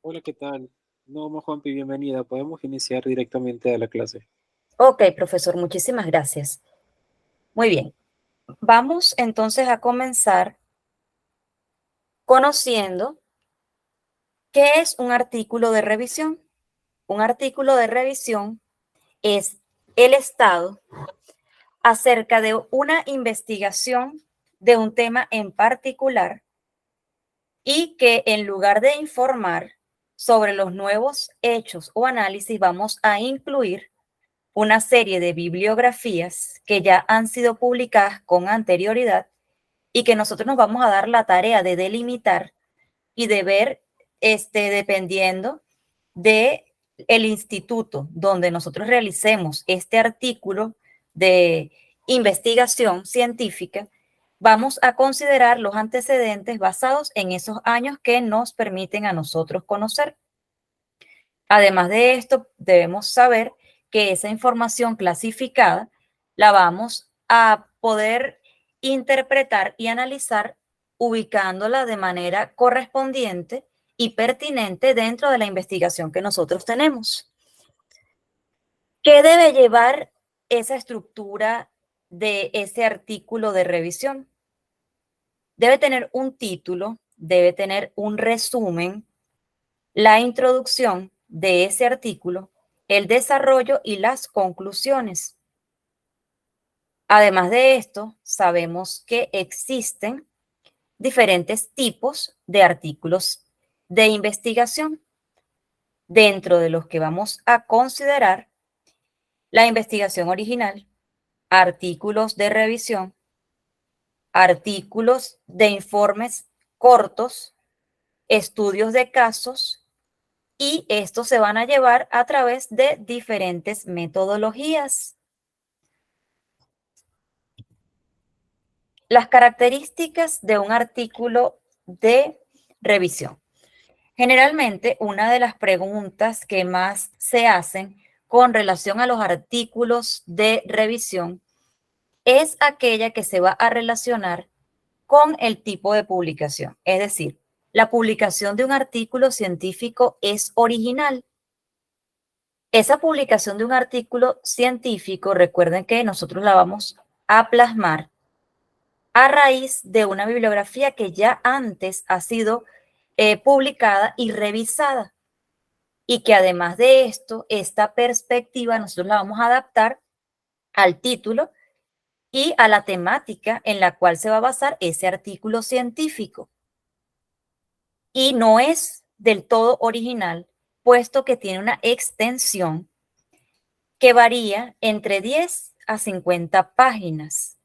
Hola, ¿qué tal? No, Juanpi, bienvenida. Podemos iniciar directamente a la clase. Ok, profesor, muchísimas gracias. Muy bien, vamos entonces a comenzar conociendo qué es un artículo de revisión. Un artículo de revisión es el estado acerca de una investigación de un tema en particular y que en lugar de informar sobre los nuevos hechos o análisis, vamos a incluir una serie de bibliografías que ya han sido publicadas con anterioridad y que nosotros nos vamos a dar la tarea de delimitar y de ver, dependiendo de el instituto donde nosotros realicemos este artículo de investigación científica, vamos a considerar los antecedentes basados en esos años que nos permiten a nosotros conocer. Además de esto, debemos saber que esa información clasificada la vamos a poder interpretar y analizar ubicándola de manera correspondiente y pertinente dentro de la investigación que nosotros tenemos. ¿Qué debe llevar esa estructura de ese artículo de revisión? Debe tener un título, debe tener un resumen, la introducción de ese artículo, el desarrollo y las conclusiones. Además de esto, sabemos que existen diferentes tipos de artículos de investigación, dentro de los que vamos a considerar la investigación original, artículos de revisión, artículos de informes cortos, estudios de casos, y estos se van a llevar a través de diferentes metodologías. Las características de un artículo de revisión. Generalmente, una de las preguntas que más se hacen con relación a los artículos de revisión es aquella que se va a relacionar con el tipo de publicación. Es decir, la publicación de un artículo científico es original. Esa publicación de un artículo científico, recuerden que nosotros la vamos a plasmar a raíz de una bibliografía que ya antes ha sido publicada y revisada. Y que además de esto, esta perspectiva nosotros la vamos a adaptar al título y a la temática en la cual se va a basar ese artículo científico. Y no es del todo original, puesto que tiene una extensión que varía entre 10 a 50 páginas.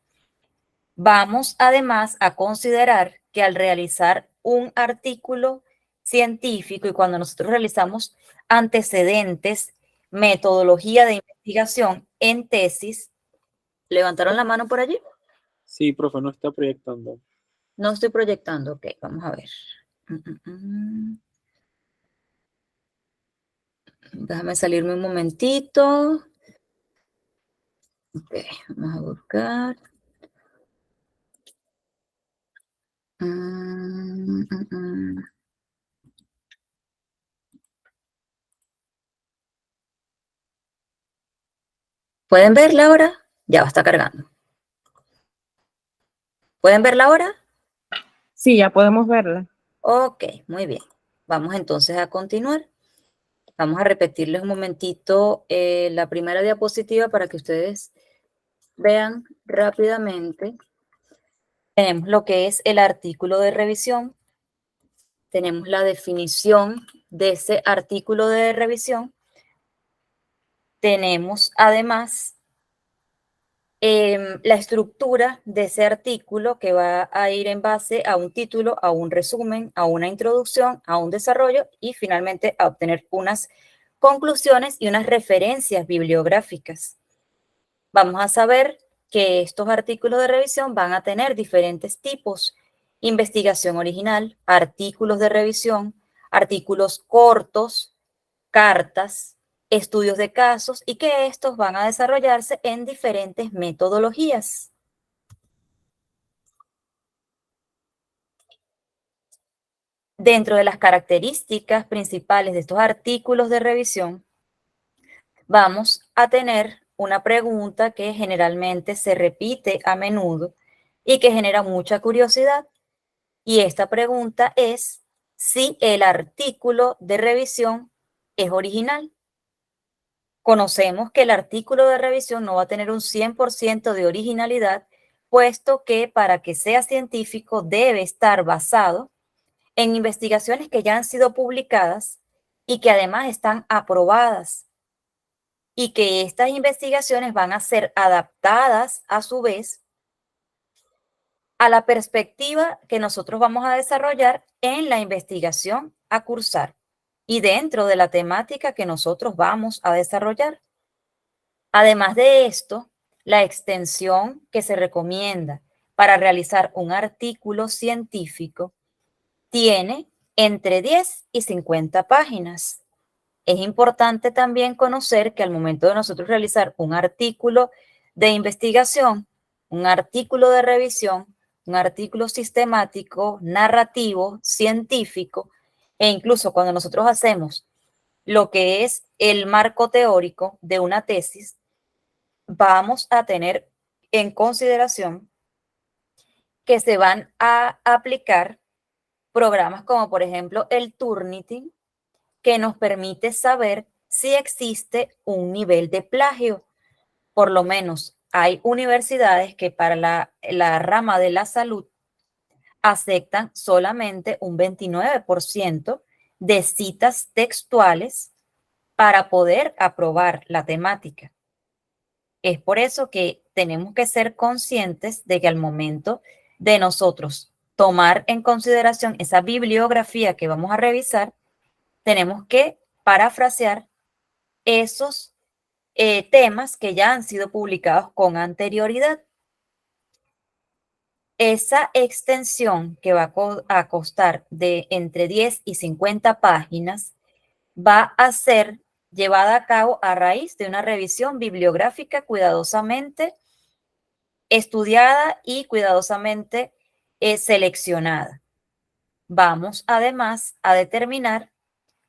Vamos además a considerar que al realizar un artículo científico y cuando nosotros realizamos antecedentes, metodología de investigación en tesis, ¿levantaron la mano por allí? Sí, profe, no está proyectando. No estoy proyectando, ok, vamos a ver. Mm, mm, mm. Déjame salirme un momentito. Ok, vamos a buscar. Mm, mm, mm. ¿Pueden verla ahora? Ya va, está cargando. ¿Pueden verla ahora? Sí, ya podemos verla. Ok, muy bien. Vamos entonces a continuar. Vamos a repetirles un momentito la primera diapositiva para que ustedes vean rápidamente. Tenemos lo que es el artículo de revisión. Tenemos la definición de ese artículo de revisión. Tenemos además la estructura de ese artículo que va a ir en base a un título, a un resumen, a una introducción, a un desarrollo y finalmente a obtener unas conclusiones y unas referencias bibliográficas. Vamos a saber que estos artículos de revisión van a tener diferentes tipos: investigación original, artículos de revisión, artículos cortos, cartas, estudios de casos, y que estos van a desarrollarse en diferentes metodologías. Dentro de las características principales de estos artículos de revisión, vamos a tener una pregunta que generalmente se repite a menudo y que genera mucha curiosidad. Y esta pregunta es si el artículo de revisión es original. Conocemos que el artículo de revisión no va a tener un 100% de originalidad, puesto que para que sea científico debe estar basado en investigaciones que ya han sido publicadas y que además están aprobadas, y que estas investigaciones van a ser adaptadas a su vez a la perspectiva que nosotros vamos a desarrollar en la investigación a cursar y dentro de la temática que nosotros vamos a desarrollar. Además de esto, la extensión que se recomienda para realizar un artículo científico tiene entre 10 y 50 páginas. Es importante también conocer que al momento de nosotros realizar un artículo de investigación, un artículo de revisión, un artículo sistemático, narrativo, científico, e incluso cuando nosotros hacemos lo que es el marco teórico de una tesis, vamos a tener en consideración que se van a aplicar programas como por ejemplo el Turnitin, que nos permite saber si existe un nivel de plagio. Por lo menos hay universidades que para la rama de la salud aceptan solamente un 29% de citas textuales para poder aprobar la temática. Es por eso que tenemos que ser conscientes de que al momento de nosotros tomar en consideración esa bibliografía que vamos a revisar, tenemos que parafrasear esos temas que ya han sido publicados con anterioridad. Esa extensión que va a costar de entre 10 y 50 páginas va a ser llevada a cabo a raíz de una revisión bibliográfica cuidadosamente estudiada y cuidadosamente seleccionada. Vamos además a determinar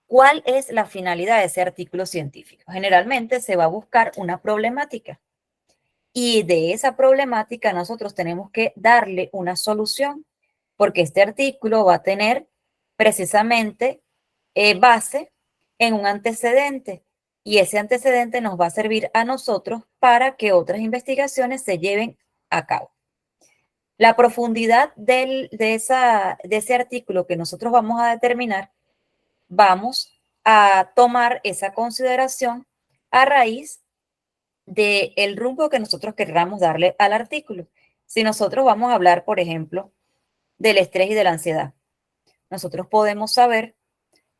cuál es la finalidad de ese artículo científico. Generalmente se va a buscar una problemática y de esa problemática nosotros tenemos que darle una solución, porque este artículo va a tener precisamente base en un antecedente, y ese antecedente nos va a servir a nosotros para que otras investigaciones se lleven a cabo. La profundidad de ese artículo que nosotros vamos a determinar, vamos a tomar esa consideración a raíz del rumbo que nosotros queramos darle al artículo. Si nosotros vamos a hablar, por ejemplo, del estrés y de la ansiedad, nosotros podemos saber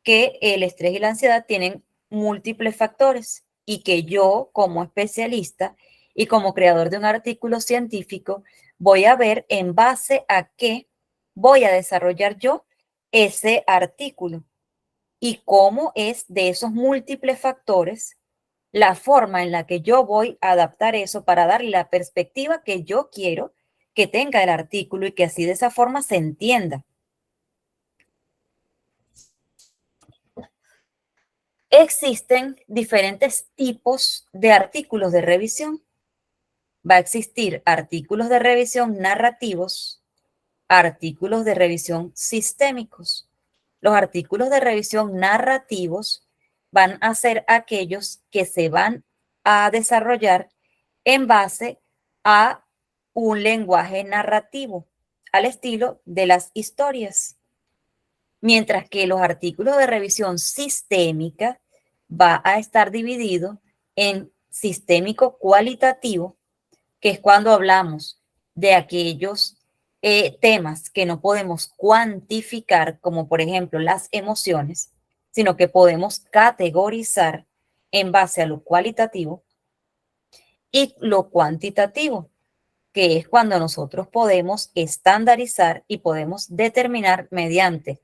que el estrés y la ansiedad tienen múltiples factores y que yo, como especialista y como creador de un artículo científico, voy a ver en base a qué voy a desarrollar yo ese artículo y cómo es de esos múltiples factores la forma en la que yo voy a adaptar eso para darle la perspectiva que yo quiero que tenga el artículo y que así de esa forma se entienda. Existen diferentes tipos de artículos de revisión. Va a existir artículos de revisión narrativos, artículos de revisión sistémicos. Los artículos de revisión narrativos van a ser aquellos que se van a desarrollar en base a un lenguaje narrativo, al estilo de las historias. Mientras que los artículos de revisión sistémica va a estar dividido en sistémico cualitativo, que es cuando hablamos de aquellos temas que no podemos cuantificar, como por ejemplo las emociones, sino que podemos categorizar en base a lo cualitativo, y lo cuantitativo, que es cuando nosotros podemos estandarizar y podemos determinar mediante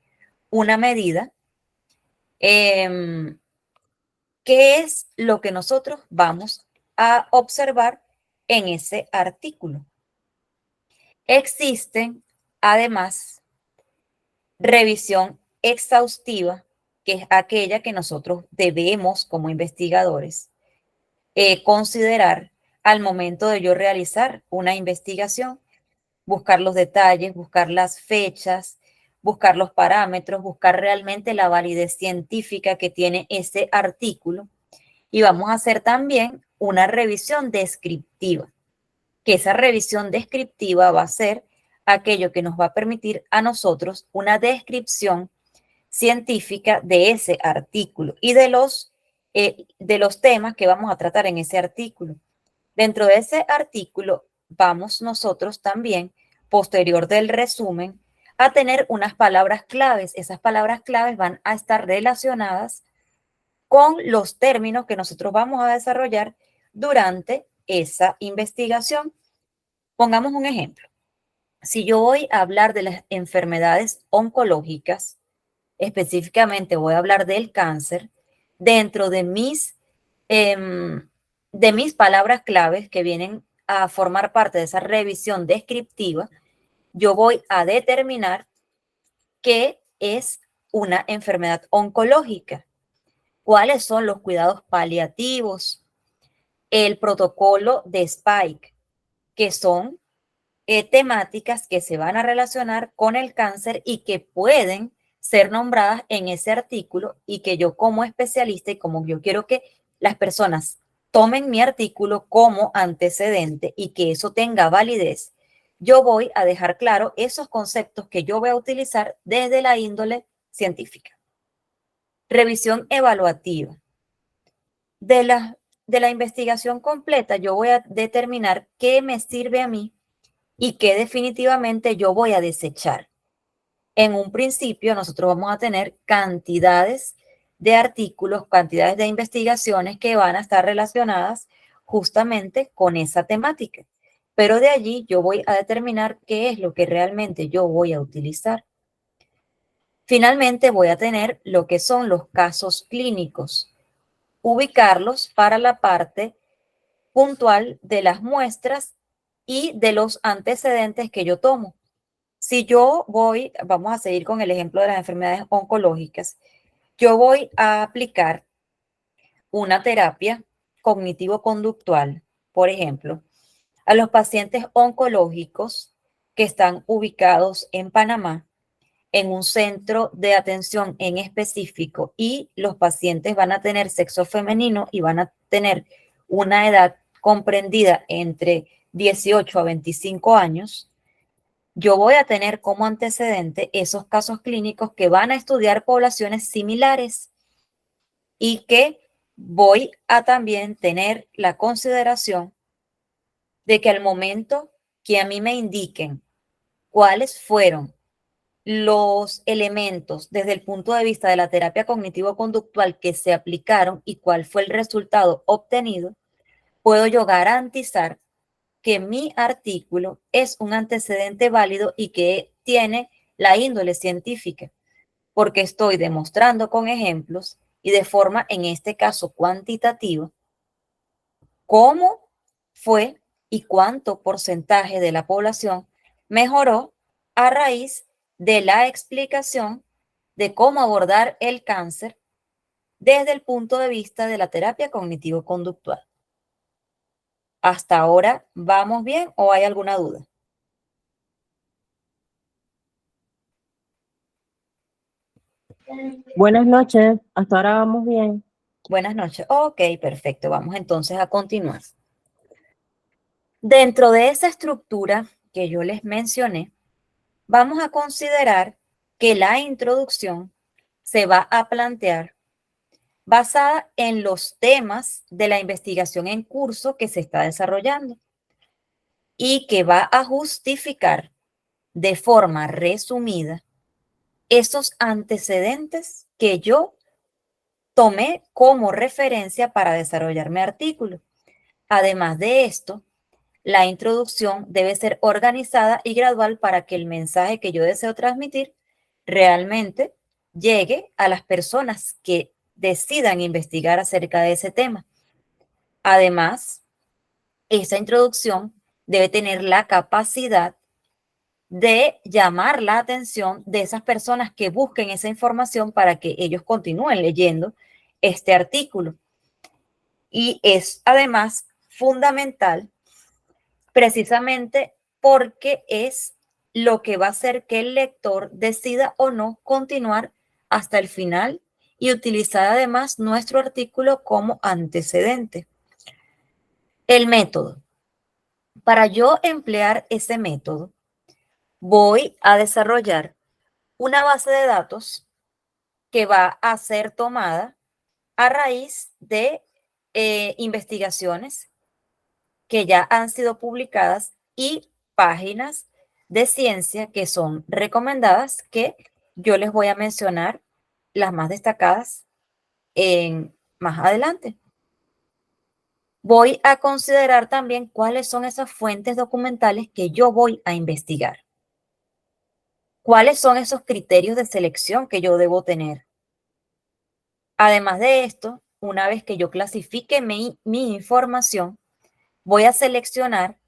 una medida qué es lo que nosotros vamos a observar en ese artículo. Existen, además, revisión exhaustiva, que es aquella que nosotros debemos como investigadores considerar al momento de yo realizar una investigación, buscar los detalles, buscar las fechas, buscar los parámetros, buscar realmente la validez científica que tiene ese artículo. Y vamos a hacer también una revisión descriptiva, que esa revisión descriptiva va a ser aquello que nos va a permitir a nosotros una descripción científica de ese artículo y de los temas que vamos a tratar en ese artículo. Dentro de ese artículo vamos nosotros también, posterior del resumen, a tener unas palabras claves. Esas palabras claves van a estar relacionadas con los términos que nosotros vamos a desarrollar durante esa investigación. Pongamos un ejemplo. Si yo voy a hablar de las enfermedades oncológicas, específicamente voy a hablar del cáncer, dentro de mis palabras claves que vienen a formar parte de esa revisión descriptiva, yo voy a determinar qué es una enfermedad oncológica, cuáles son los cuidados paliativos, el protocolo de Spike, que son temáticas que se van a relacionar con el cáncer y que pueden ser nombradas en ese artículo, y que yo como especialista y como yo quiero que las personas tomen mi artículo como antecedente y que eso tenga validez, yo voy a dejar claro esos conceptos que yo voy a utilizar desde la índole científica. Revisión evaluativa. De la investigación completa, yo voy a determinar qué me sirve a mí y qué definitivamente yo voy a desechar. En un principio, nosotros vamos a tener cantidades de artículos, cantidades de investigaciones que van a estar relacionadas justamente con esa temática. Pero de allí yo voy a determinar qué es lo que realmente yo voy a utilizar. Finalmente, voy a tener lo que son los casos clínicos, ubicarlos para la parte puntual de las muestras y de los antecedentes que yo tomo. Si yo vamos a seguir con el ejemplo de las enfermedades oncológicas, yo voy a aplicar una terapia cognitivo-conductual, por ejemplo, a los pacientes oncológicos que están ubicados en Panamá, en un centro de atención en específico, y los pacientes van a tener sexo femenino y van a tener una edad comprendida entre 18 a 25 años, yo voy a tener como antecedente esos casos clínicos que van a estudiar poblaciones similares y que voy a también tener la consideración de que al momento que a mí me indiquen cuáles fueron los elementos desde el punto de vista de la terapia cognitivo-conductual que se aplicaron y cuál fue el resultado obtenido, puedo yo garantizar que mi artículo es un antecedente válido y que tiene la índole científica, porque estoy demostrando con ejemplos y de forma, en este caso, cuantitativa, cómo fue y cuánto porcentaje de la población mejoró a raíz de la explicación de cómo abordar el cáncer desde el punto de vista de la terapia cognitivo-conductual. ¿Hasta ahora vamos bien o hay alguna duda? Buenas noches, hasta ahora vamos bien. Buenas noches. Ok, perfecto. Vamos entonces a continuar. Dentro de esa estructura que yo les mencioné, vamos a considerar que la introducción se va a plantear basada en los temas de la investigación en curso que se está desarrollando y que va a justificar de forma resumida esos antecedentes que yo tomé como referencia para desarrollar mi artículo. Además de esto, la introducción debe ser organizada y gradual para que el mensaje que yo deseo transmitir realmente llegue a las personas que decidan investigar acerca de ese tema. Además, esa introducción debe tener la capacidad de llamar la atención de esas personas que busquen esa información para que ellos continúen leyendo este artículo. Y es además fundamental precisamente porque es lo que va a hacer que el lector decida o no continuar hasta el final y utilizar además nuestro artículo como antecedente. El método. Para yo emplear ese método, voy a desarrollar una base de datos que va a ser tomada a raíz de investigaciones que ya han sido publicadas y páginas de ciencia que son recomendadas, que yo les voy a mencionar las más destacadas más adelante. Voy a considerar también cuáles son esas fuentes documentales que yo voy a investigar. ¿Cuáles son esos criterios de selección que yo debo tener? Además de esto, una vez que yo clasifique mi información, voy a seleccionar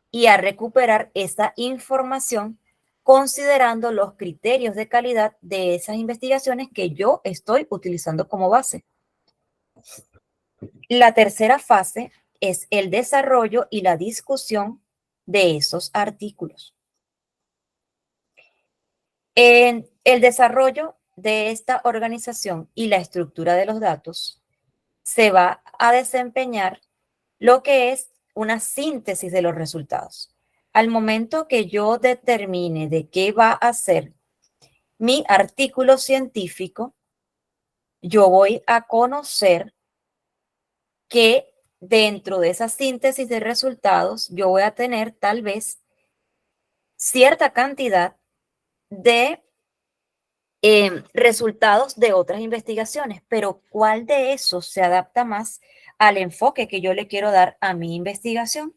y a recuperar esa información considerando los criterios de calidad de esas investigaciones que yo estoy utilizando como base. La tercera fase es el desarrollo y la discusión de esos artículos. En el desarrollo de esta organización y la estructura de los datos, se va a desempeñar lo que es una síntesis de los resultados. Al momento que yo determine de qué va a ser mi artículo científico, yo voy a conocer que dentro de esa síntesis de resultados, yo voy a tener tal vez cierta cantidad de resultados de otras investigaciones, pero ¿cuál de esos se adapta más al enfoque que yo le quiero dar a mi investigación?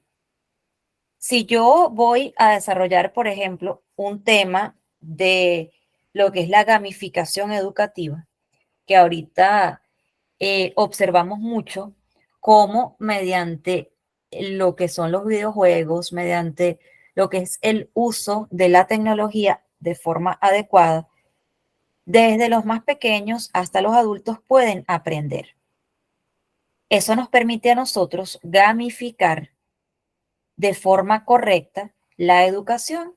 Si yo voy a desarrollar, por ejemplo, un tema de lo que es la gamificación educativa, que ahorita observamos mucho cómo mediante lo que son los videojuegos, mediante lo que es el uso de la tecnología de forma adecuada, desde los más pequeños hasta los adultos pueden aprender. Eso nos permite a nosotros gamificar de forma correcta la educación.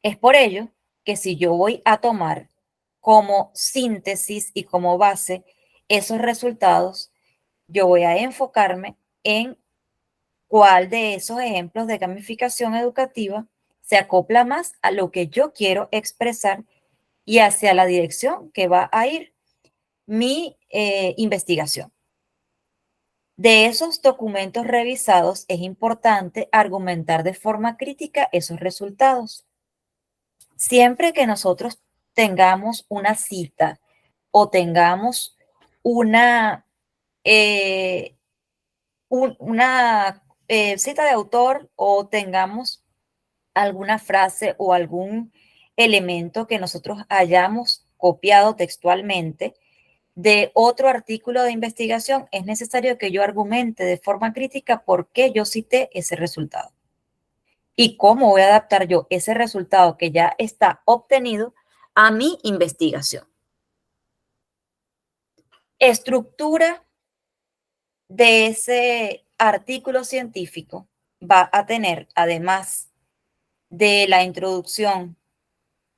Es por ello que si yo voy a tomar como síntesis y como base esos resultados, yo voy a enfocarme en cuál de esos ejemplos de gamificación educativa se acopla más a lo que yo quiero expresar y hacia la dirección que va a ir mi investigación. De esos documentos revisados es importante argumentar de forma crítica esos resultados. Siempre que nosotros tengamos una cita o tengamos una, cita de autor o tengamos alguna frase o algún elemento que nosotros hayamos copiado textualmente de otro artículo de investigación, es necesario que yo argumente de forma crítica por qué yo cité ese resultado y cómo voy a adaptar yo ese resultado que ya está obtenido a mi investigación. Estructura de ese artículo científico va a tener, además de la introducción,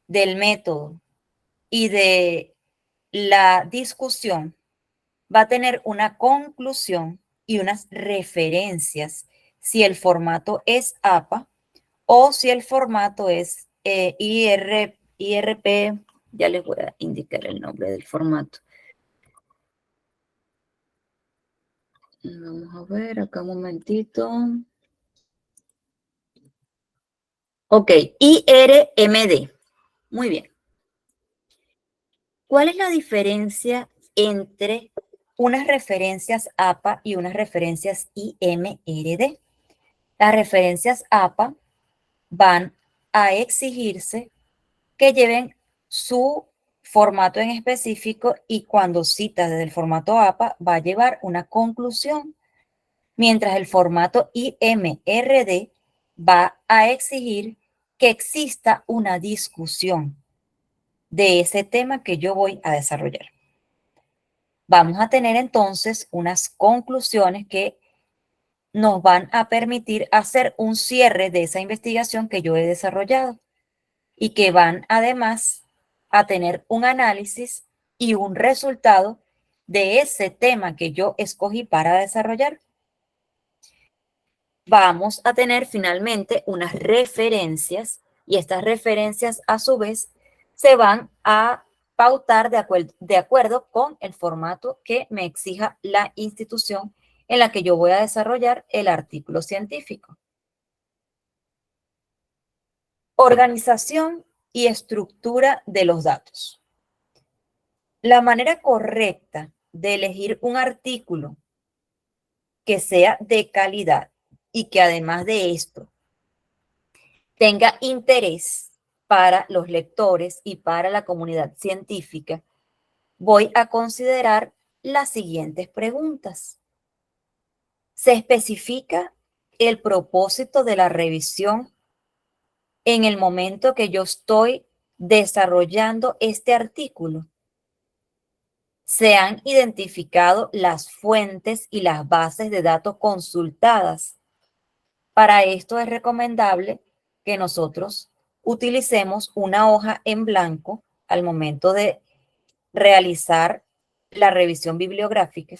del método y de la discusión, va a tener una conclusión y unas referencias si el formato es APA o si el formato es IRP. Ya les voy a indicar el nombre del formato. Vamos a ver acá un momentito. Ok, IRMD. Muy bien. ¿Cuál es la diferencia entre unas referencias APA y unas referencias IMRD? Las referencias APA van a exigirse que lleven su formato en específico y cuando cita desde el formato APA va a llevar una conclusión, mientras el formato IMRD va a exigir que exista una discusión de ese tema que yo voy a desarrollar. Vamos a tener entonces unas conclusiones que nos van a permitir hacer un cierre de esa investigación que yo he desarrollado y que van además a tener un análisis y un resultado de ese tema que yo escogí para desarrollar. Vamos a tener finalmente unas referencias y estas referencias a su vez se van a pautar de acuerdo con el formato que me exija la institución en la que yo voy a desarrollar el artículo científico. Organización y estructura de los datos. La manera correcta de elegir un artículo que sea de calidad y que además de esto tenga interés para los lectores y para la comunidad científica, voy a considerar las siguientes preguntas. ¿Se especifica el propósito de la revisión en el momento que yo estoy desarrollando este artículo? ¿Se han identificado las fuentes y las bases de datos consultadas? Para esto es recomendable que nosotros utilicemos una hoja en blanco al momento de realizar la revisión bibliográfica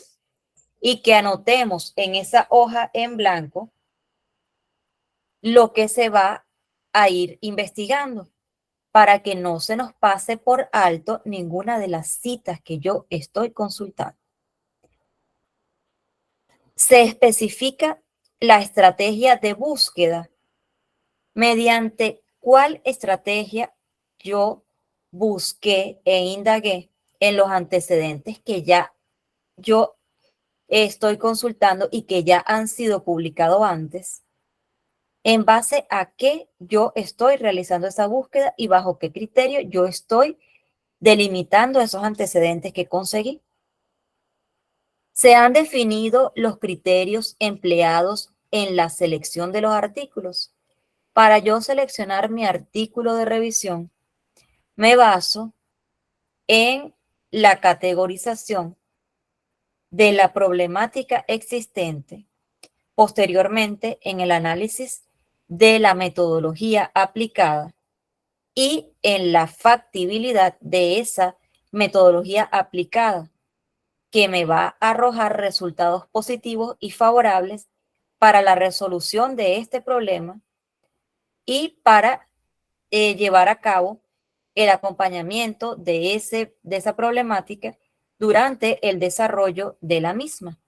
y que anotemos en esa hoja en blanco lo que se va a ir investigando para que no se nos pase por alto ninguna de las citas que yo estoy consultando. Se especifica la estrategia de búsqueda. ¿Mediante cuál estrategia yo busqué e indagué en los antecedentes que ya yo estoy consultando y que ya han sido publicados antes? ¿En base a qué yo estoy realizando esa búsqueda y bajo qué criterio yo estoy delimitando esos antecedentes que conseguí? ¿Se han definido los criterios empleados en la selección de los artículos? Para yo seleccionar mi artículo de revisión, me baso en la categorización de la problemática existente, posteriormente en el análisis de la metodología aplicada y en la factibilidad de esa metodología aplicada, que me va a arrojar resultados positivos y favorables para la resolución de este problema y para llevar a cabo el acompañamiento de esa problemática durante el desarrollo de la misma.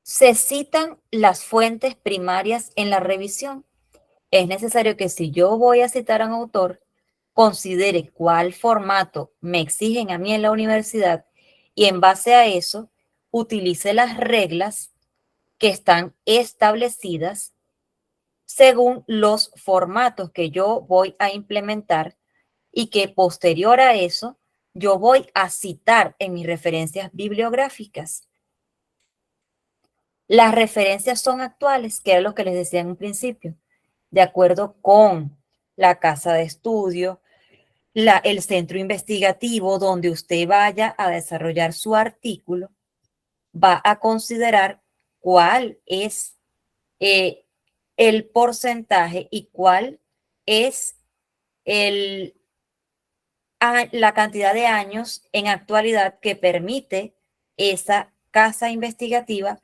Se citan las fuentes primarias en la revisión. Es necesario que si yo voy a citar a un autor, considere cuál formato me exigen a mí en la universidad y en base a eso utilice las reglas que están establecidas según los formatos que yo voy a implementar y que posterior a eso yo voy a citar en mis referencias bibliográficas. Las referencias son actuales, que era lo que les decía en un principio, de acuerdo con la casa de estudio, el centro investigativo donde usted vaya a desarrollar su artículo, va a considerar cuál es el porcentaje y cuál es la cantidad de años en actualidad que permite esa casa investigativa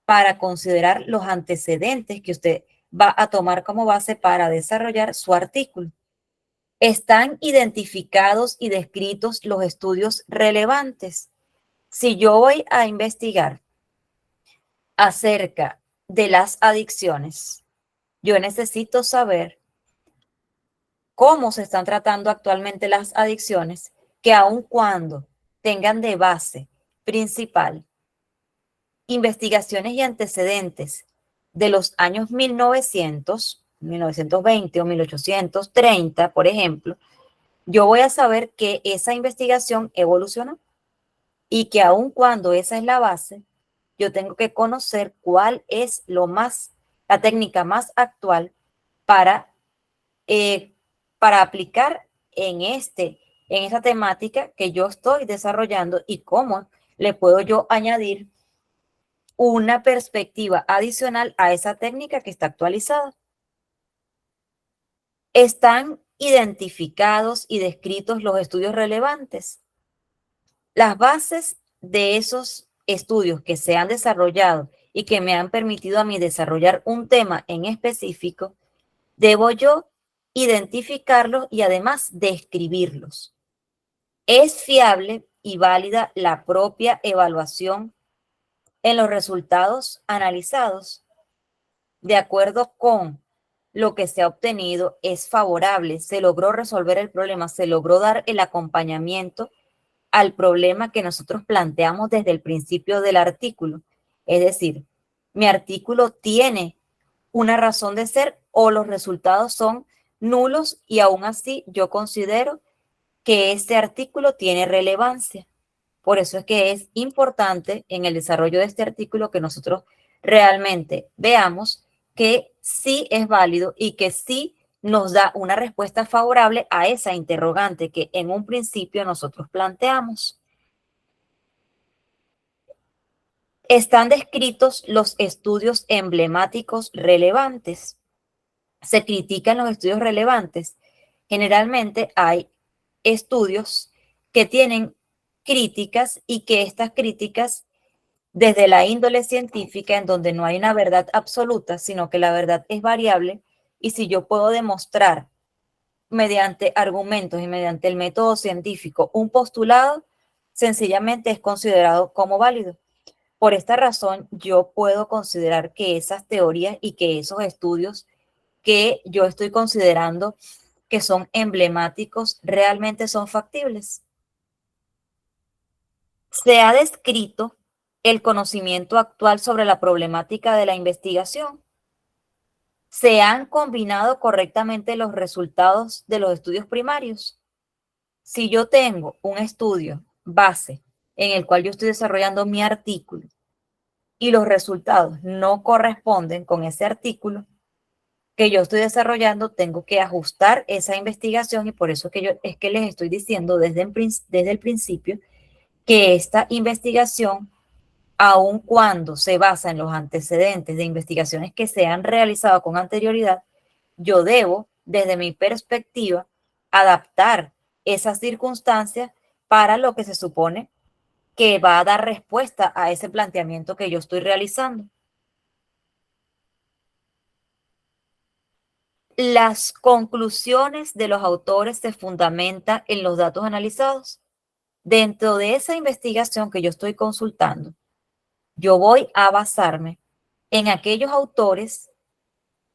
para considerar los antecedentes que usted va a tomar como base para desarrollar su artículo. Están identificados y descritos los estudios relevantes. Si yo voy a investigar acerca de las adicciones, yo necesito saber cómo se están tratando actualmente las adicciones, que aun cuando tengan de base principal investigaciones y antecedentes de los años 1920 o 1830, por ejemplo, yo voy a saber que esa investigación evolucionó y que aun cuando esa es la base, yo tengo que conocer cuál es lo más la técnica más actual para, para aplicar en esta temática que yo estoy desarrollando y cómo le puedo yo añadir una perspectiva adicional a esa técnica que está actualizada. Están identificados y descritos los estudios relevantes. Las bases de esos estudios que se han desarrollado y que me han permitido a mí desarrollar un tema en específico, debo yo identificarlos y además describirlos. Es fiable y válida la propia evaluación en los resultados analizados. De acuerdo con lo que se ha obtenido, es favorable, se logró resolver el problema, se logró dar el acompañamiento al problema que nosotros planteamos desde el principio del artículo. Es decir, mi artículo tiene una razón de ser o los resultados son nulos y aún así yo considero que este artículo tiene relevancia. Por eso es que es importante en el desarrollo de este artículo que nosotros realmente veamos que sí es válido y que sí nos da una respuesta favorable a esa interrogante que en un principio nosotros planteamos. Están descritos los estudios emblemáticos relevantes. Se critican los estudios relevantes. Generalmente hay estudios que tienen críticas y que estas críticas, desde la índole científica, en donde no hay una verdad absoluta, sino que la verdad es variable, y si yo puedo demostrar mediante argumentos y mediante el método científico un postulado, sencillamente es considerado como válido. Por esta razón, yo puedo considerar que esas teorías y que esos estudios que yo estoy considerando que son emblemáticos realmente son factibles. Se ha descrito el conocimiento actual sobre la problemática de la investigación. Se han combinado correctamente los resultados de los estudios primarios. Si yo tengo un estudio base en el cual yo estoy desarrollando mi artículo y los resultados no corresponden con ese artículo que yo estoy desarrollando, tengo que ajustar esa investigación y por eso es que les estoy diciendo desde el principio que esta investigación, aun cuando se basa en los antecedentes de investigaciones que se han realizado con anterioridad, yo debo, desde mi perspectiva, adaptar esas circunstancias para lo que se supone que va a dar respuesta a ese planteamiento que yo estoy realizando. Las conclusiones de los autores se fundamentan en los datos analizados. Dentro de esa investigación que yo estoy consultando, yo voy a basarme en aquellos autores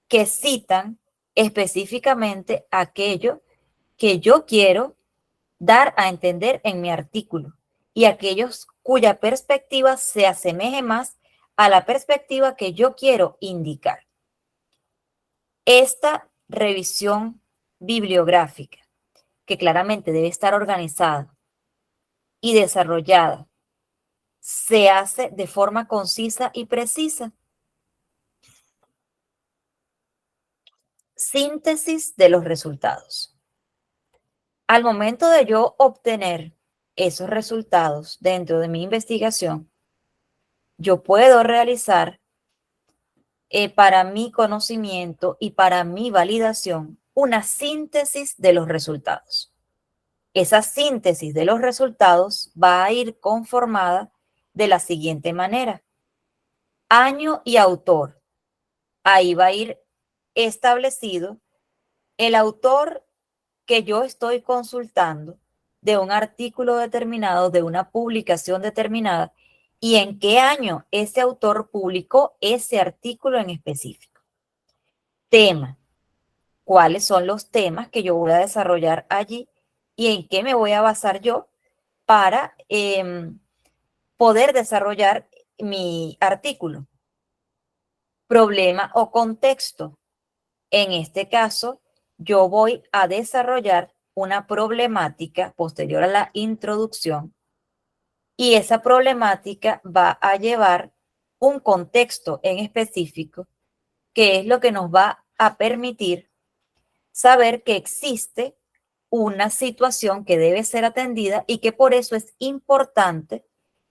que citan específicamente aquello que yo quiero dar a entender en mi artículo y aquellos cuya perspectiva se asemeje más a la perspectiva que yo quiero indicar. Esta revisión bibliográfica, que claramente debe estar organizada y desarrollada, se hace de forma concisa y precisa. Síntesis de los resultados. Al momento de yo obtener esos resultados dentro de mi investigación, yo puedo realizar para mi conocimiento y para mi validación una síntesis de los resultados. Esa síntesis de los resultados va a ir conformada de la siguiente manera. Año y autor. Ahí va a ir establecido el autor que yo estoy consultando de un artículo determinado, de una publicación determinada, y en qué año ese autor publicó ese artículo en específico. Tema. ¿Cuáles son los temas que yo voy a desarrollar allí y en qué me voy a basar yo para poder desarrollar mi artículo? Problema o contexto. En este caso, yo voy a desarrollar una problemática posterior a la introducción y esa problemática va a llevar un contexto en específico que es lo que nos va a permitir saber que existe una situación que debe ser atendida y que por eso es importante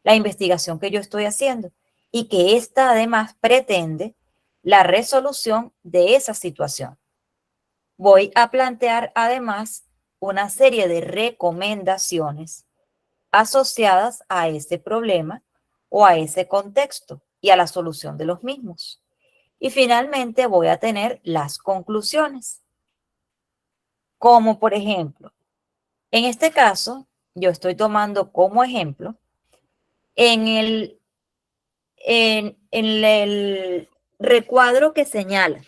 la investigación que yo estoy haciendo y que esta además pretende la resolución de esa situación. Voy a plantear además una serie de recomendaciones asociadas a ese problema o a ese contexto y a la solución de los mismos. Y finalmente voy a tener las conclusiones. Como por ejemplo, en este caso, yo estoy tomando como ejemplo en el recuadro que señala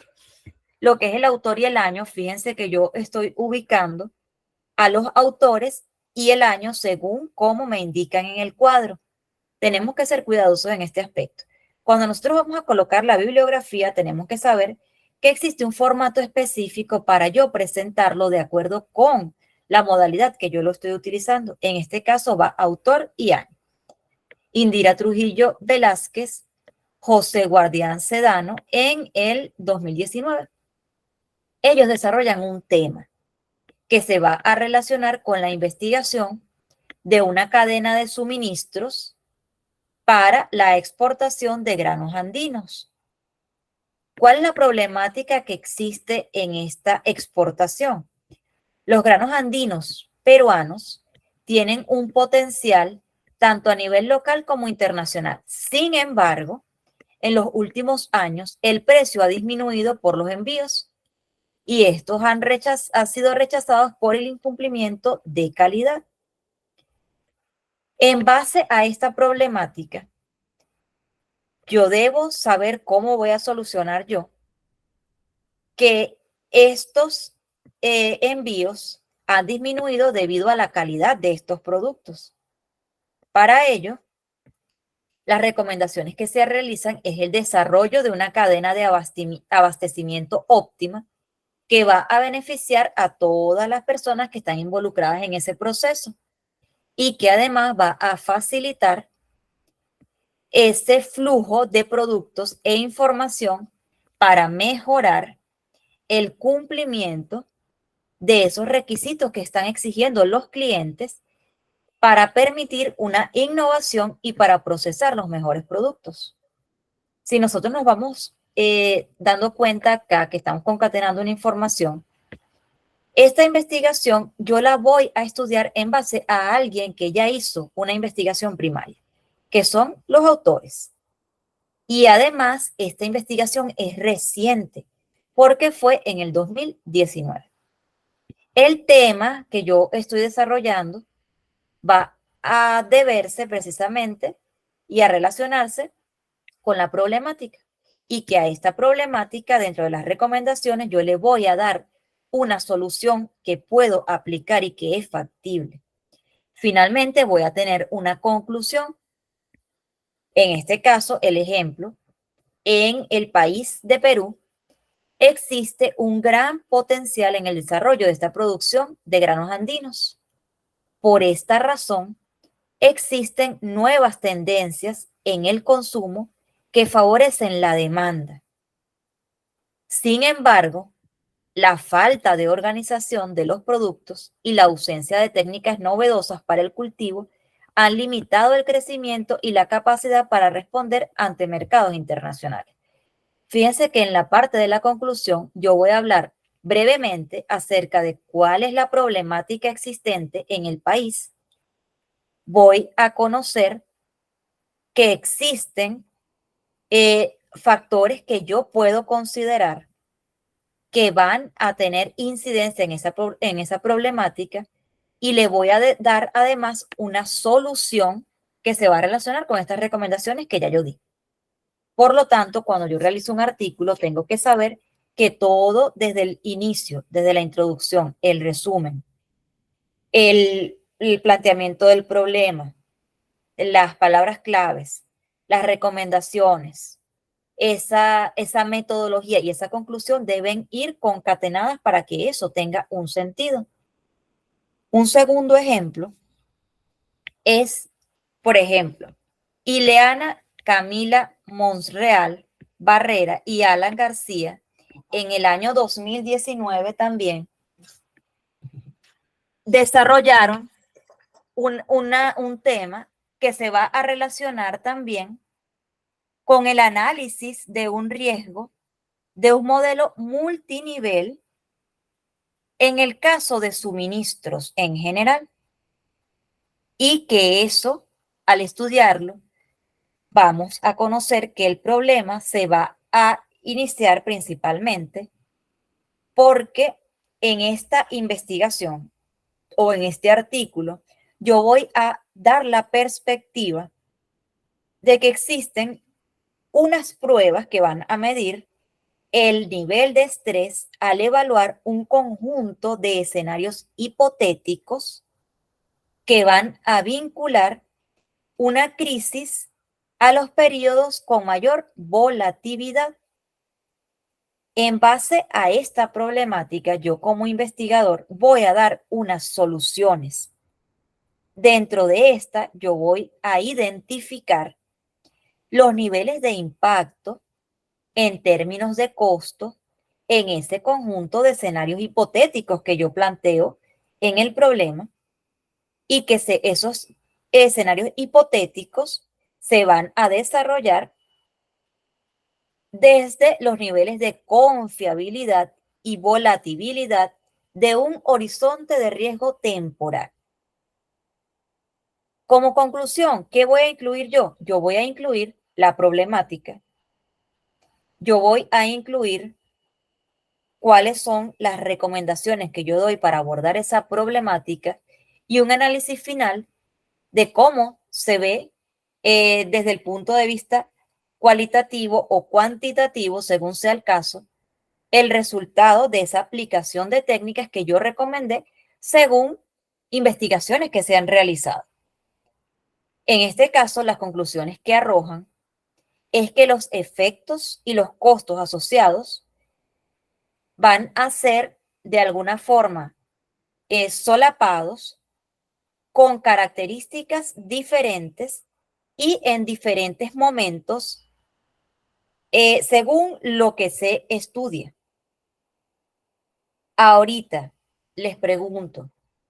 lo que es el autor y el año. Fíjense que yo estoy ubicando a los autores y el año según cómo me indican en el cuadro. Tenemos que ser cuidadosos en este aspecto. Cuando nosotros vamos a colocar la bibliografía, tenemos que saber que existe un formato específico para yo presentarlo de acuerdo con la modalidad que yo lo estoy utilizando. En este caso va autor y año. Indira Trujillo Velázquez, José Guardián Sedano en el 2019. Ellos desarrollan un tema que se va a relacionar con la investigación de una cadena de suministros para la exportación de granos andinos. ¿Cuál es la problemática que existe en esta exportación? Los granos andinos peruanos tienen un potencial tanto a nivel local como internacional. Sin embargo, en los últimos años el precio ha disminuido por los envíos y estos han sido rechazados por el incumplimiento de calidad. En base a esta problemática, yo debo saber cómo voy a solucionar yo que estos envíos han disminuido debido a la calidad de estos productos. Para ello, las recomendaciones que se realizan es el desarrollo de una cadena de abastecimiento óptima que va a beneficiar a todas las personas que están involucradas en ese proceso y que además va a facilitar ese flujo de productos e información para mejorar el cumplimiento de esos requisitos que están exigiendo los clientes para permitir una innovación y para procesar los mejores productos. Si nosotros nos vamos dando cuenta acá que estamos concatenando una información, esta investigación yo la voy a estudiar en base a alguien que ya hizo una investigación primaria, que son los autores. Y además, esta investigación es reciente porque fue en el 2019. El tema que yo estoy desarrollando va a deberse precisamente y a relacionarse con la problemática y que a esta problemática dentro de las recomendaciones yo le voy a dar una solución que puedo aplicar y que es factible. Finalmente voy a tener una conclusión. En este caso, el ejemplo, en el país de Perú existe un gran potencial en el desarrollo de esta producción de granos andinos. Por esta razón, existen nuevas tendencias en el consumo que favorecen la demanda. Sin embargo, la falta de organización de los productos y la ausencia de técnicas novedosas para el cultivo han limitado el crecimiento y la capacidad para responder ante mercados internacionales. Fíjense que en la parte de la conclusión yo voy a hablar brevemente acerca de cuál es la problemática existente en el país. Voy a conocer que existen factores que yo puedo considerar que van a tener incidencia en esa problemática y le voy a dar además una solución que se va a relacionar con estas recomendaciones que ya yo di. Por lo tanto, cuando yo realizo un artículo, tengo que saber que todo desde el inicio, desde la introducción, el resumen, el planteamiento del problema, las palabras claves, las recomendaciones, esa metodología y esa conclusión deben ir concatenadas para que eso tenga un sentido. Un segundo ejemplo es, por ejemplo, Ileana Camila Monreal Barrera y Alan García en el año 2019 también desarrollaron un tema que se va a relacionar también con el análisis de un riesgo de un modelo multinivel en el caso de suministros en general, y que eso, al estudiarlo, vamos a conocer que el problema se va a iniciar principalmente porque en esta investigación o en este artículo yo voy a dar la perspectiva de que existen unas pruebas que van a medir el nivel de estrés al evaluar un conjunto de escenarios hipotéticos que van a vincular una crisis a los periodos con mayor volatilidad. En base a esta problemática, yo como investigador voy a dar unas soluciones. Dentro de esta, yo voy a identificar los niveles de impacto en términos de costo en ese conjunto de escenarios hipotéticos que yo planteo en el problema, y que esos escenarios hipotéticos se van a desarrollar desde los niveles de confiabilidad y volatilidad de un horizonte de riesgo temporal. Como conclusión, ¿qué voy a incluir yo? Yo voy a incluir la problemática. Yo voy a incluir cuáles son las recomendaciones que yo doy para abordar esa problemática y un análisis final de cómo se ve desde el punto de vista cualitativo o cuantitativo, según sea el caso, el resultado de esa aplicación de técnicas que yo recomendé según investigaciones que se han realizado. En este caso, las conclusiones que arrojan es que los efectos y los costos asociados van a ser de alguna forma solapados, con características diferentes y en diferentes momentos, según lo que se estudia. Ahorita les pregunto,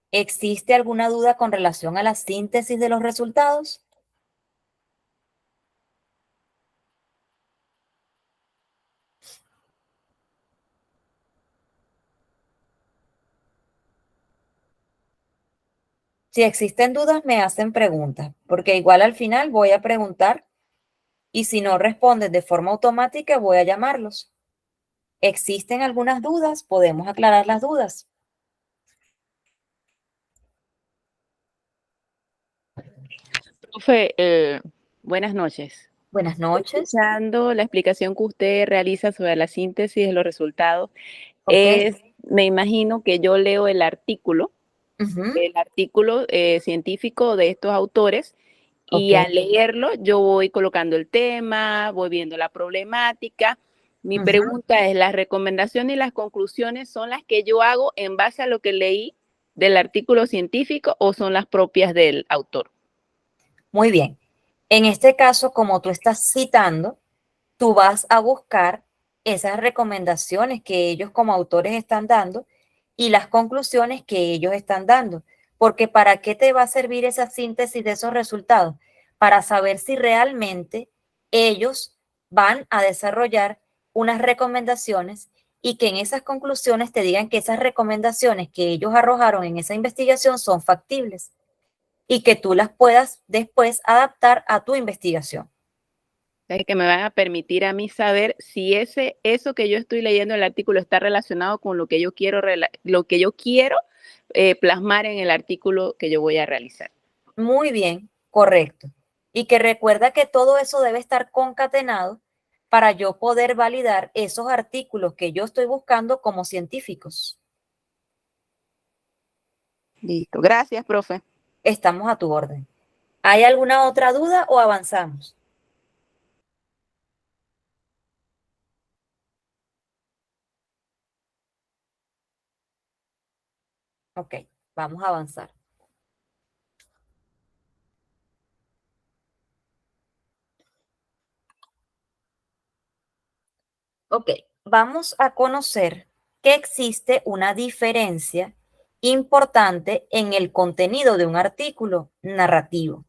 ¿existe alguna duda con relación a la síntesis de los resultados? Si existen dudas, me hacen preguntas, porque igual al final voy a preguntar y si no responden de forma automática, voy a llamarlos. ¿Existen algunas dudas? Podemos aclarar las dudas. Profe, buenas noches. Buenas noches. Escuchando la explicación que usted realiza sobre la síntesis de los resultados, Ok. me imagino que yo leo Ujú. el artículo científico de estos autores, y Ok. al leerlo yo voy colocando el tema, voy viendo la problemática. Mi Ujú. pregunta es, ¿las recomendaciones y las conclusiones son las que yo hago en base a lo que leí del artículo científico o son las propias del autor? Muy bien. En este caso, como tú estás citando, tú vas a buscar esas recomendaciones que ellos como autores están dando y las conclusiones que ellos están dando. Porque ¿para qué te va a servir esa síntesis de esos resultados? Para saber si realmente ellos van a desarrollar unas recomendaciones y que en esas conclusiones te digan que esas recomendaciones que ellos arrojaron en esa investigación son factibles y que tú las puedas después adaptar a tu investigación. Es que me van a permitir a mí saber si eso que yo estoy leyendo en el artículo está relacionado con lo que yo quiero, plasmar en el artículo que yo voy a realizar. Muy bien, correcto. Y que recuerda que todo eso debe estar concatenado para yo poder validar esos artículos que yo estoy buscando como científicos. Listo. Gracias, profe. Estamos a tu orden. ¿Hay alguna otra duda o avanzamos? Ok, vamos a avanzar. Ok, vamos a conocer que existe una diferencia importante en el contenido de un artículo narrativo.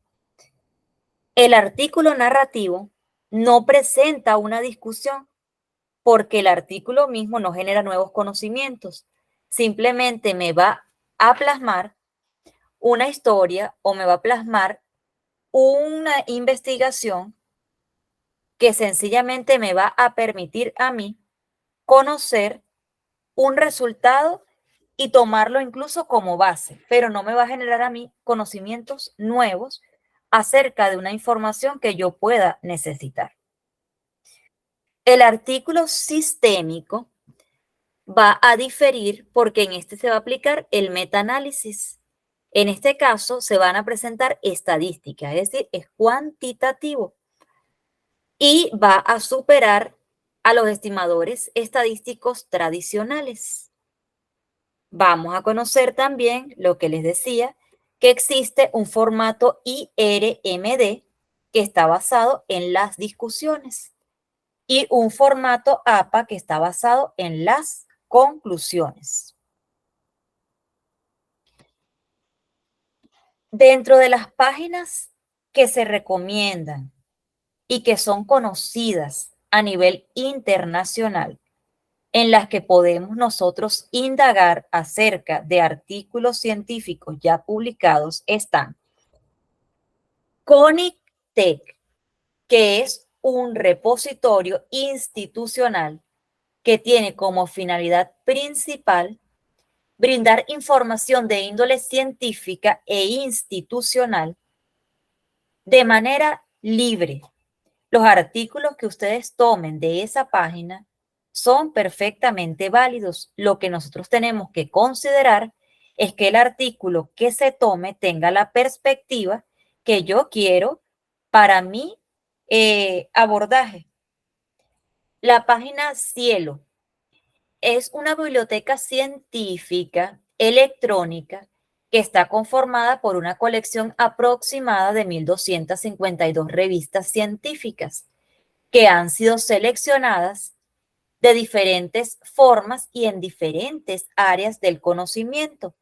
El artículo narrativo no presenta una discusión porque el artículo mismo no genera nuevos conocimientos. Simplemente me va a plasmar una historia o me va a plasmar una investigación que sencillamente me va a permitir a mí conocer un resultado y tomarlo incluso como base, pero no me va a generar a mí conocimientos nuevos acerca de una información que yo pueda necesitar. El artículo sistémico va a diferir porque en este se va a aplicar el metaanálisis. En este caso se van a presentar estadísticas, es decir, es cuantitativo y va a superar a los estimadores estadísticos tradicionales. Vamos a conocer también lo que les decía, que existe un formato IRMD que está basado en las discusiones y un formato APA que está basado en las conclusiones. Dentro de las páginas que se recomiendan y que son conocidas a nivel internacional, en las que podemos nosotros indagar acerca de artículos científicos ya publicados, están CONICTEC, que es un repositorio institucional que tiene como finalidad principal brindar información de índole científica e institucional de manera libre. Los artículos que ustedes tomen de esa página son perfectamente válidos. Lo que nosotros tenemos que considerar es que el artículo que se tome tenga la perspectiva que yo quiero para mi abordaje. La página Cielo es una biblioteca científica electrónica que está conformada por una colección aproximada de 1.252 revistas científicas que han sido seleccionadas de diferentes formas y en diferentes áreas del conocimiento.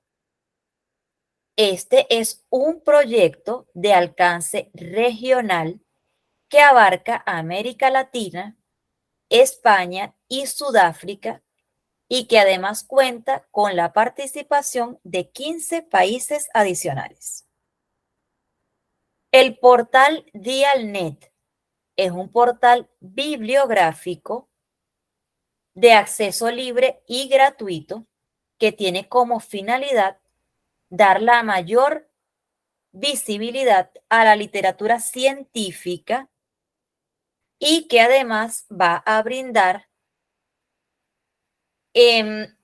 Este es un proyecto de alcance regional que abarca América Latina, España y Sudáfrica y que además cuenta con la participación de 15 países adicionales. El portal Dialnet es un portal bibliográfico de acceso libre y gratuito que tiene como finalidad dar la mayor visibilidad a la literatura científica y que además va a brindar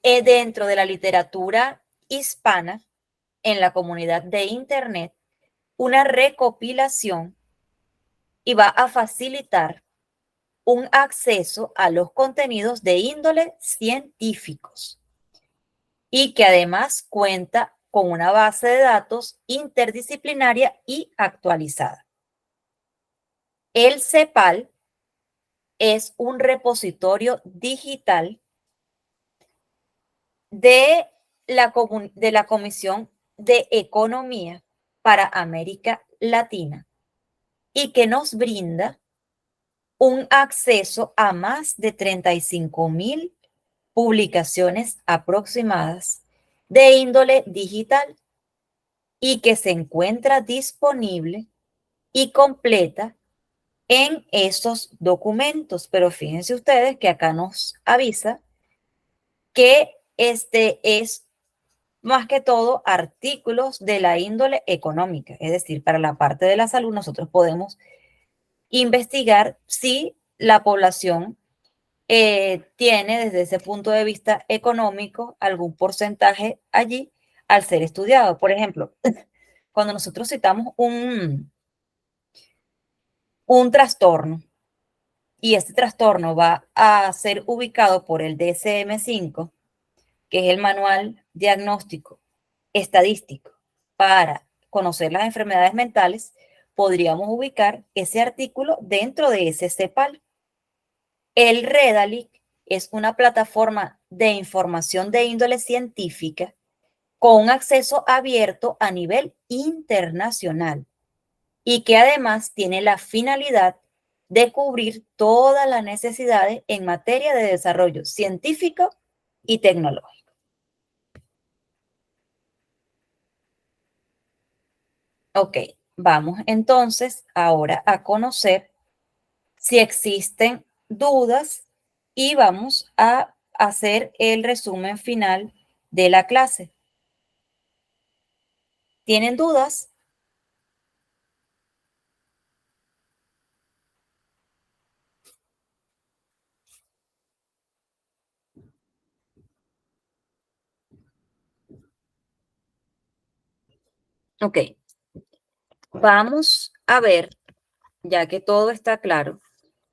dentro de la literatura hispana en la comunidad de Internet una recopilación y va a facilitar un acceso a los contenidos de índole científicos y que además cuenta con una base de datos interdisciplinaria y actualizada. El CEPAL es un repositorio digital de la Comisión de Economía para América Latina y que nos brinda un acceso a más de 35,000 publicaciones aproximadas de índole digital y que se encuentra disponible y completa en esos documentos. Pero fíjense ustedes que acá nos avisa que este es más que todo artículos de la índole económica, es decir, para la parte de la salud nosotros podemos investigar si la población tiene desde ese punto de vista económico algún porcentaje allí al ser estudiado. Por ejemplo, cuando nosotros citamos un trastorno y este trastorno va a ser ubicado por el DSM-5, que es el Manual Diagnóstico Estadístico para conocer las enfermedades mentales, podríamos ubicar ese artículo dentro de ese CEPAL. El REDALIC es una plataforma de información de índole científica con un acceso abierto a nivel internacional y que además tiene la finalidad de cubrir todas las necesidades en materia de desarrollo científico y tecnológico. Ok, vamos entonces ahora a conocer si existen dudas y vamos a hacer el resumen final de la clase. ¿Tienen dudas? Ok, vamos a ver, ya que todo está claro,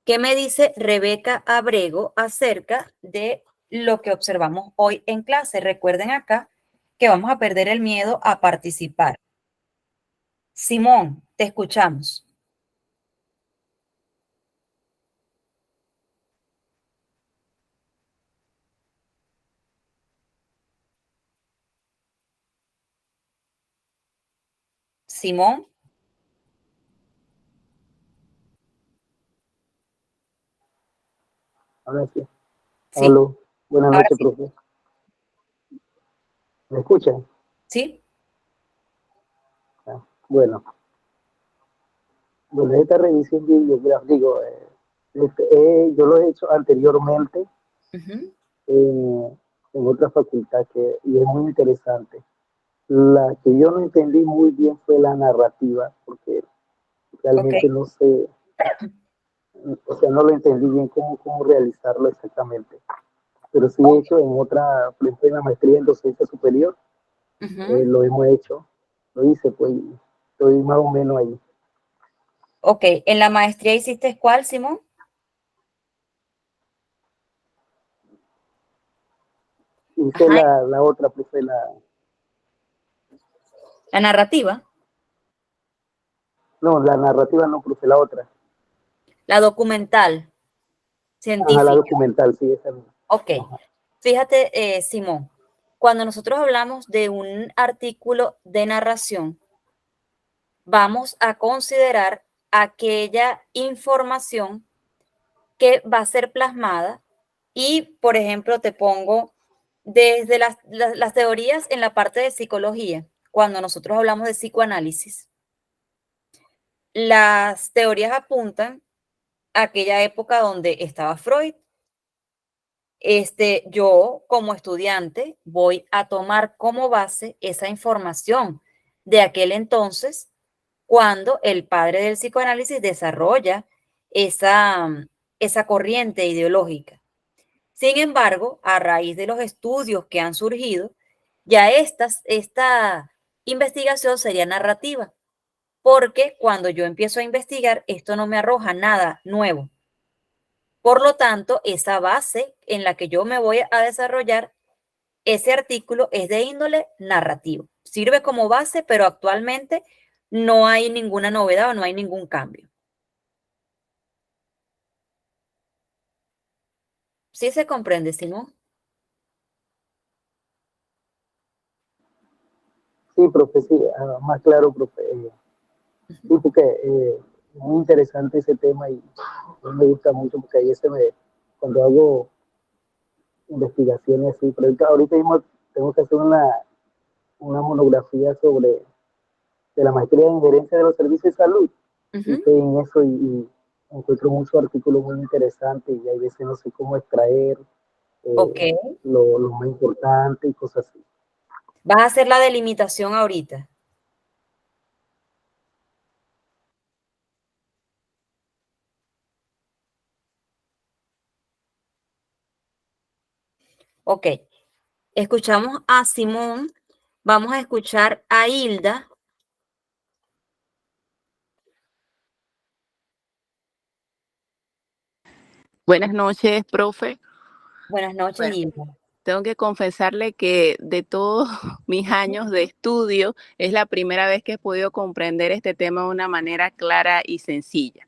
qué me dice Rebeca Abrego acerca de lo que observamos hoy en clase. Recuerden acá que vamos a perder el miedo a participar. Simón, te escuchamos. Simón. Ahora sí. Sí, Aló. Buenas ahora noches, sí. profe. ¿Me escuchan? ¿Sí? Ah, bueno, esta revisión bibliográfica, yo lo he hecho anteriormente Ujú. en otra facultad y es muy interesante. La que yo no entendí muy bien fue la narrativa, porque Ok, realmente no sé, o sea, no lo entendí bien cómo realizarlo exactamente. Pero sí he hecho en otra, por ejemplo, en la maestría en docencia superior, ujú. lo hemos hecho, lo hice, pues estoy más o menos ahí. Ok, ¿en la maestría hiciste cuál, Simón? Hice Ajá, la otra, pues fue la narrativa, no, la narrativa no, pero fue la otra. la documental, Ajá, la científica. documental, sí, esa misma. Ok, Ajá. fíjate, Simón, cuando nosotros hablamos de un artículo de narración, vamos a considerar aquella información que va a ser plasmada y, por ejemplo, te pongo desde las teorías en la parte de psicología, cuando nosotros hablamos de psicoanálisis, las teorías apuntan a aquella época donde estaba Freud. Yo como estudiante voy a tomar como base esa información de aquel entonces, cuando el padre del psicoanálisis desarrolla esa corriente ideológica. Sin embargo, a raíz de los estudios que han surgido, ya esta investigación sería narrativa, porque cuando yo empiezo a investigar, esto no me arroja nada nuevo. Por lo tanto, esa base en la que yo me voy a desarrollar, ese artículo es de índole narrativo. Sirve como base, pero actualmente no hay ninguna novedad o no hay ningún cambio. ¿Sí se comprende, Simón? Sí, profe, sí, más claro, profe. Sí, porque es muy interesante ese tema y me gusta mucho porque ahí cuando hago investigaciones así, pero ahorita mismo tengo que hacer una monografía sobre de la maestría en gerencia de los servicios de salud. Y Ujú. estoy en eso y encuentro muchos artículos muy interesantes y hay veces no sé cómo extraer Ok. eh, lo más importante y cosas así. Vas a hacer la delimitación ahorita. Ok. Escuchamos a Simón. Vamos a escuchar a Hilda. Buenas noches, profe. Buenas noches, Bueno, Hilda. tengo que confesarle que de todos mis años de estudio es la primera vez que he podido comprender este tema de una manera clara y sencilla.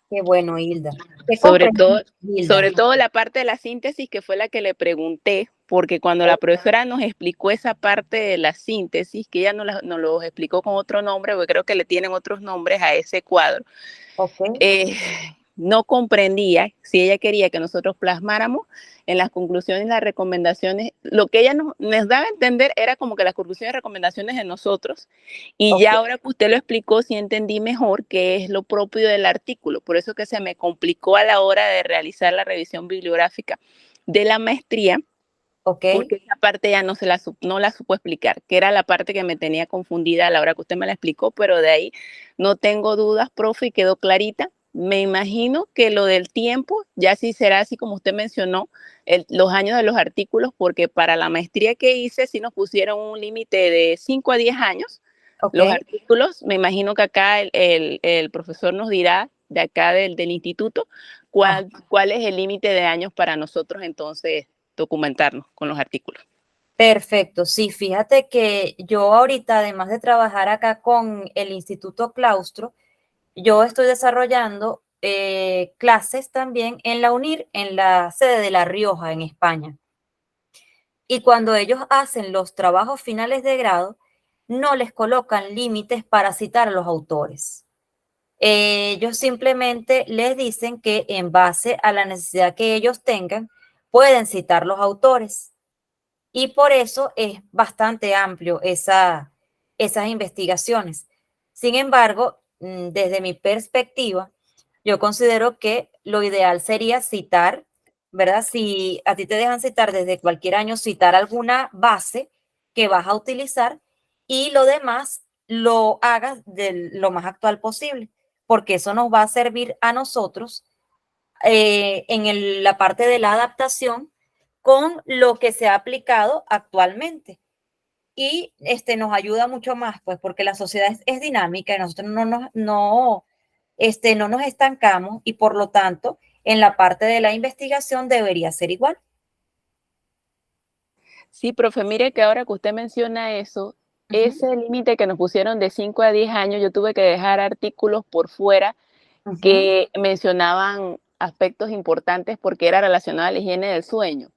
Qué bueno, Hilda. ¿Qué Sobre todo, comprendiste, Hilda? sobre todo la parte de la síntesis, que fue la que le pregunté, porque cuando la profesora nos explicó esa parte de la síntesis, que ella nos lo explicó con otro nombre, porque creo que le tienen otros nombres a ese cuadro, Ok. no comprendía si ella quería que nosotros plasmáramos en las conclusiones y las recomendaciones. Lo que ella nos daba a entender era como que las conclusiones y recomendaciones de nosotros, y ya ahora que usted lo explicó, sí entendí mejor qué es lo propio del artículo. Por eso que se me complicó a la hora de realizar la revisión bibliográfica de la maestría, Ok. porque esa parte ya no la supo explicar, que era la parte que me tenía confundida a la hora que usted me la explicó, pero de ahí no tengo dudas, profe, y quedó clarita. Me imagino que lo del tiempo ya sí será así como usted mencionó, los años de los artículos, porque para la maestría que hice sí nos pusieron un límite de 5 a 10 años. Ok. Los artículos, me imagino que acá el profesor nos dirá de acá del instituto cuál es el límite de años para nosotros entonces documentarnos con los artículos. Perfecto. Sí, fíjate que yo ahorita, además de trabajar acá con el Instituto Claustro, yo estoy desarrollando clases también en la UNIR, en la sede de La Rioja, en España. Y cuando ellos hacen los trabajos finales de grado, no les colocan límites para citar a los autores. Ellos simplemente les dicen que en base a la necesidad que ellos tengan, pueden citar los autores. Y por eso es bastante amplio esas investigaciones. Sin embargo, desde mi perspectiva, yo considero que lo ideal sería citar, ¿verdad? Si a ti te dejan citar desde cualquier año, citar alguna base que vas a utilizar y lo demás lo hagas de lo más actual posible, porque eso nos va a servir a nosotros en la parte de la adaptación con lo que se ha aplicado actualmente. Y nos ayuda mucho más, pues, porque la sociedad es dinámica y nosotros no nos estancamos y por lo tanto, en la parte de la investigación debería ser igual. Sí, profe, mire que ahora que usted menciona eso, ese límite que nos pusieron de 5 a 10 años, yo tuve que dejar artículos por fuera que mencionaban aspectos importantes porque era relacionado a la higiene del sueño.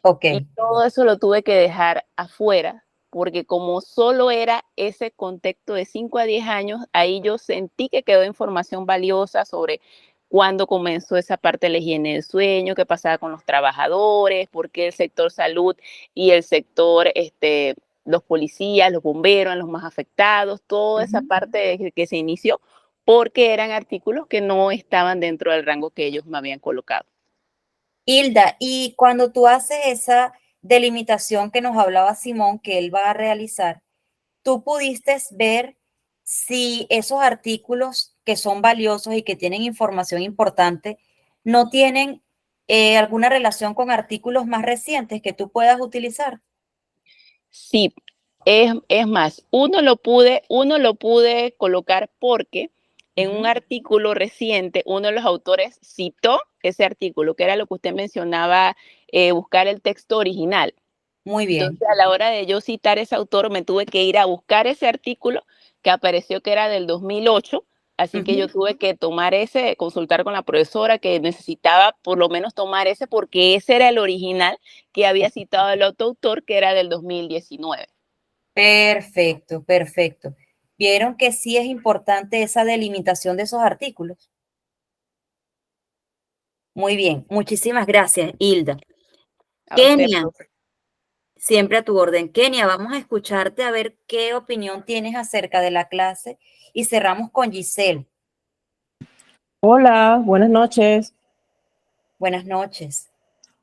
Ok. Y todo eso lo tuve que dejar afuera, porque como solo era ese contexto de 5 a 10 años, ahí yo sentí que quedó información valiosa sobre cuándo comenzó esa parte de la higiene del sueño, qué pasaba con los trabajadores, por qué el sector salud y el sector, los policías, los bomberos, los más afectados, toda esa parte que se inició, porque eran artículos que no estaban dentro del rango que ellos me habían colocado. Hilda, y cuando tú haces esa delimitación que nos hablaba Simón, que él va a realizar, tú pudiste ver si esos artículos que son valiosos y que tienen información importante no tienen alguna relación con artículos más recientes que tú puedas utilizar. Sí, es más, uno lo pude colocar porque en un artículo reciente, uno de los autores citó ese artículo, que era lo que usted mencionaba, buscar el texto original. Muy bien. Entonces, a la hora de yo citar ese autor, me tuve que ir a buscar ese artículo que apareció que era del 2008, así que yo tuve que tomar ese, consultar con la profesora que necesitaba por lo menos tomar ese, porque ese era el original que había citado el otro autor, que era del 2019. Perfecto, perfecto. ¿Vieron que sí es importante esa delimitación de esos artículos? Muy bien, muchísimas gracias, Hilda. A usted, Kenia, profe. siempre a tu orden. Kenia, vamos a escucharte a ver qué opinión tienes acerca de la clase y cerramos con Giselle. Hola, buenas noches. Buenas noches.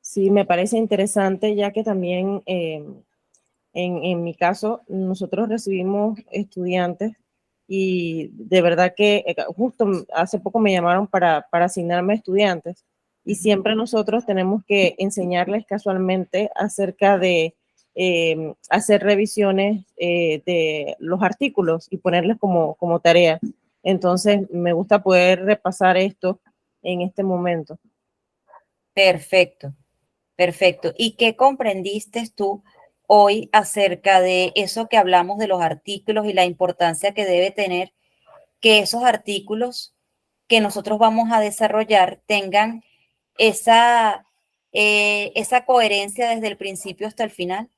Sí, me parece interesante ya que también en mi caso nosotros recibimos estudiantes y de verdad que justo hace poco me llamaron para asignarme estudiantes y siempre nosotros tenemos que enseñarles casualmente acerca de hacer revisiones de los artículos y ponerles como tarea. Entonces me gusta poder repasar esto en este momento. Perfecto, perfecto. ¿Y qué comprendiste tú hoy acerca de eso que hablamos de los artículos y la importancia que debe tener que esos artículos que nosotros vamos a desarrollar tengan esa coherencia desde el principio hasta el final?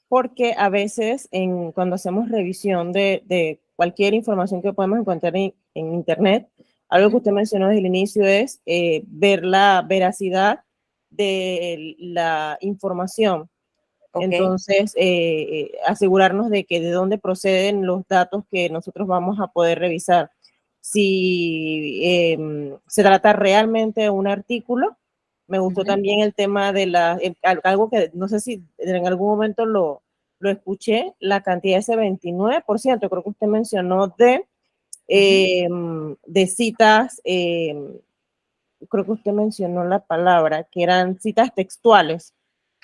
Porque a veces cuando hacemos revisión de cualquier información que podemos encontrar en Internet, algo que usted mencionó desde el inicio es ver la veracidad de la información. Okay. Entonces, asegurarnos de que de dónde proceden los datos que nosotros vamos a poder revisar. Si se trata realmente de un artículo. Me gustó también el tema de algo que no sé si en algún momento lo escuché, la cantidad de ese 29%, creo que usted mencionó de citas, creo que usted mencionó la palabra, que eran citas textuales.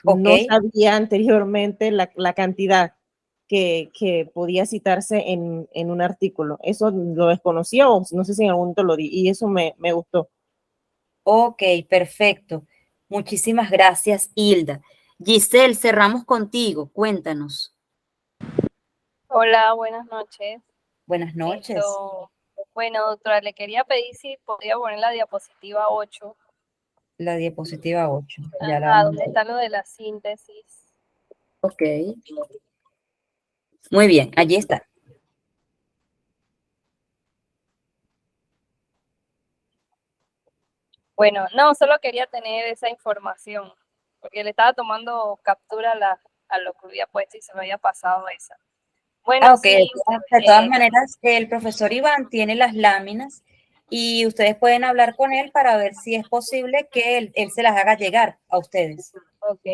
No Okay. sabía anteriormente la cantidad que podía citarse en un artículo. Eso lo desconocía o no sé si en algún momento lo di y eso me gustó. Ok, perfecto. Muchísimas gracias, Hilda. Giselle, cerramos contigo. Cuéntanos. Hola, buenas noches. Buenas noches. Bueno, doctora, le quería pedir si podía poner la diapositiva 8. La diapositiva 8. Ya la Ajá, vamos donde a ver. está lo de la síntesis. Ok. Muy bien, allí está. Bueno, no, solo quería tener esa información, porque le estaba tomando captura a lo que había puesto y se me había pasado esa. Bueno, Ok. sí, De todas maneras, el profesor Iván tiene las láminas y ustedes pueden hablar con él para ver si es posible que él se las haga llegar a ustedes. ok.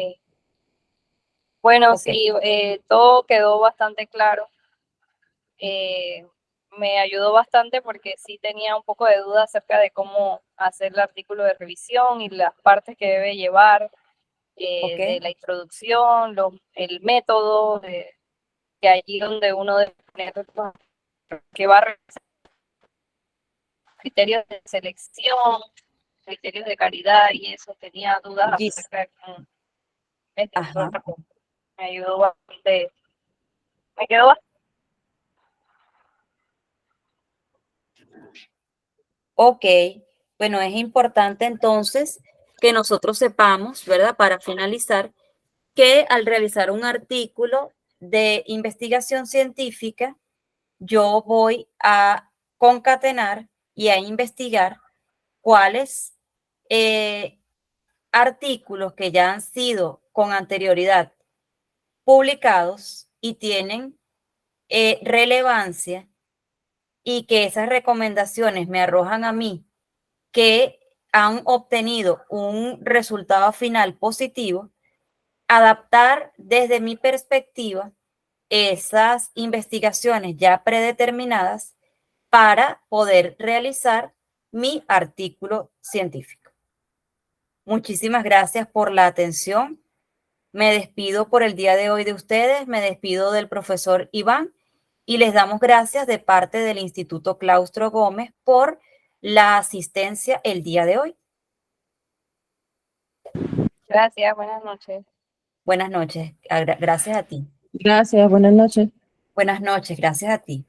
Bueno, Ok. sí, todo quedó bastante claro. Me ayudó bastante porque sí tenía un poco de duda acerca de cómo hacer el artículo de revisión y las partes que debe llevar, Ok. de la introducción, el método, que allí donde uno debe tener que va a revisar criterios de selección, criterios de calidad y eso, tenía dudas Gis. acerca de cómo este, Ajá. me ayudó bastante, me quedó bastante. Ok, bueno, es importante entonces que nosotros sepamos, ¿verdad? Para finalizar, que al realizar un artículo de investigación científica, yo voy a concatenar y a investigar cuáles artículos que ya han sido con anterioridad publicados y tienen relevancia y que esas recomendaciones me arrojan a mí que han obtenido un resultado final positivo, adaptar desde mi perspectiva esas investigaciones ya predeterminadas para poder realizar mi artículo científico. Muchísimas gracias por la atención. Me despido por el día de hoy de ustedes, me despido del profesor Iván y les damos gracias de parte del Instituto Claustro Gómez por la asistencia el día de hoy. Gracias, buenas noches. Buenas noches, gracias a ti. Gracias, buenas noches. Buenas noches, gracias a ti.